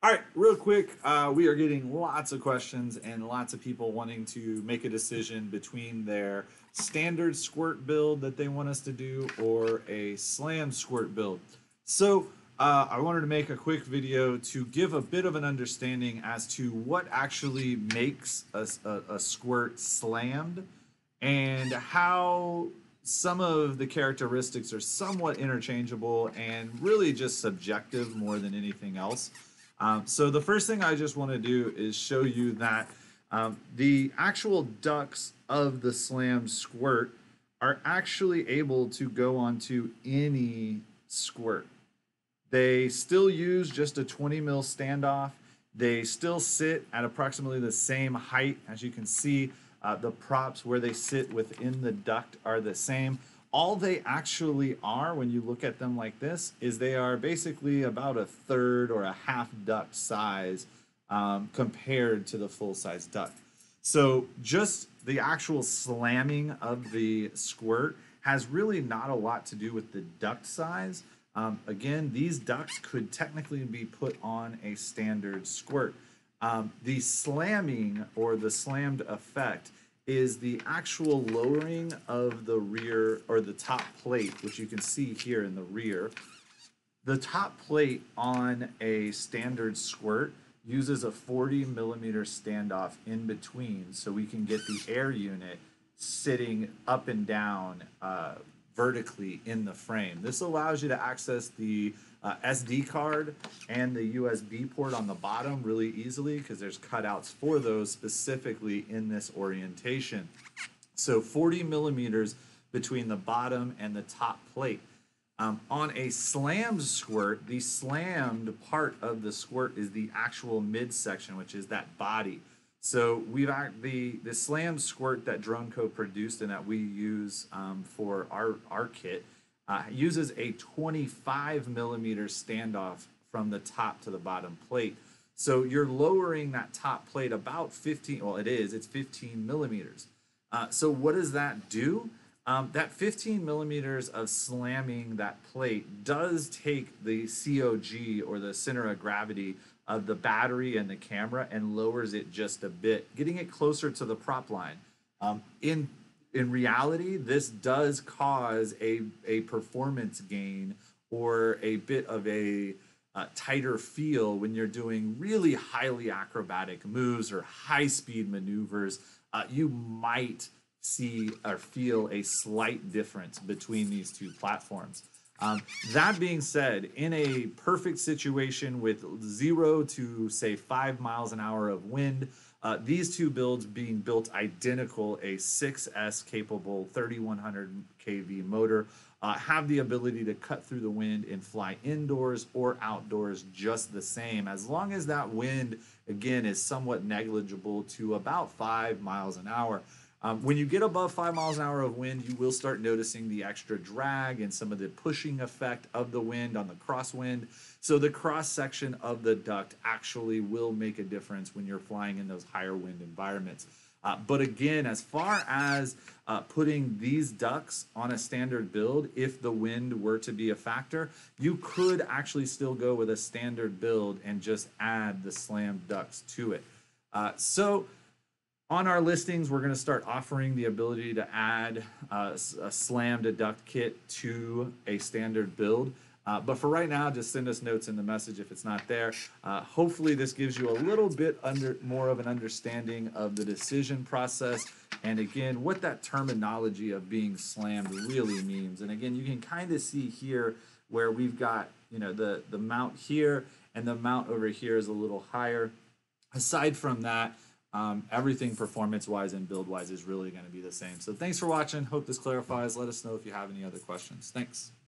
All right, real quick, we are getting lots of questions and lots of people wanting to make a decision between their standard squirt build that they want us to do or a slam squirt build. So I wanted to make a quick video to give a bit of an understanding as to what actually makes a squirt slammed and how some of the characteristics are somewhat interchangeable and really just subjective more than anything else. So the first thing I just want to do is show you that the actual ducts of the slam squirt are actually able to go onto any squirt. They still use just a 20 mil standoff. They still sit at approximately the same height. As you can see, the props where they sit within the duct are the same. All they actually are, when you look at them like this, is they are basically about a third or a half duct size compared to the full-size duct. So just the actual slamming of the squirt has really not a lot to do with the duct size. Again, these ducts could technically be put on a standard squirt. The slamming or the slammed effect is the actual lowering of the rear or the top plate, which you can see here in the rear. The top plate on a standard squirt uses a 40 millimeter standoff in between so we can get the air unit sitting up and down vertically in the frame. This allows you to access the SD card and the USB port on the bottom really easily because there's cutouts for those specifically in this orientation. So 40 millimeters between the bottom and the top plate. On a slammed squirt, the slammed part of the squirt is the actual midsection, which is that body. So we've the slam squirt that DroneCo produced and that we use for our kit uses a 25 millimeter standoff from the top to the bottom plate. So you're lowering that top plate about 15, well it's 15 millimeters. So what does that do? That 15 millimeters of slamming that plate does take the COG or the center of gravity of the battery and the camera and lowers it just a bit, getting it closer to the prop line. In reality, this does cause a performance gain or a bit of a tighter feel when you're doing really highly acrobatic moves or high-speed maneuvers. You might see or feel a slight difference between these two platforms. That being said, in a perfect situation with 0 to say 5 miles an hour of wind, these two builds being built identical, a 6S capable 3100 kV motor, have the ability to cut through the wind and fly indoors or outdoors just the same, as long as that wind, again, is somewhat negligible to about 5 miles an hour. When you get above 5 miles an hour of wind, you will start noticing the extra drag and some of the pushing effect of the wind on the crosswind. So the cross section of the duct actually will make a difference when you're flying in those higher wind environments. But again, as far as putting these ducts on a standard build, if the wind were to be a factor, you could actually still go with a standard build and just add the slammed ducts to it. On our listings, we're going to start offering the ability to add a slammed duct kit to a standard build. But for right now, just send us notes in the message if it's not there. Hopefully this gives you a little bit more of an understanding of the decision process and again, what that terminology of being slammed really means. And again, you can kind of see here where we've got, the mount here and the mount over here is a little higher. Aside from that, everything performance-wise and build-wise is really going to be the same. So thanks for watching. Hope this clarifies. Let us know if you have any other questions. Thanks.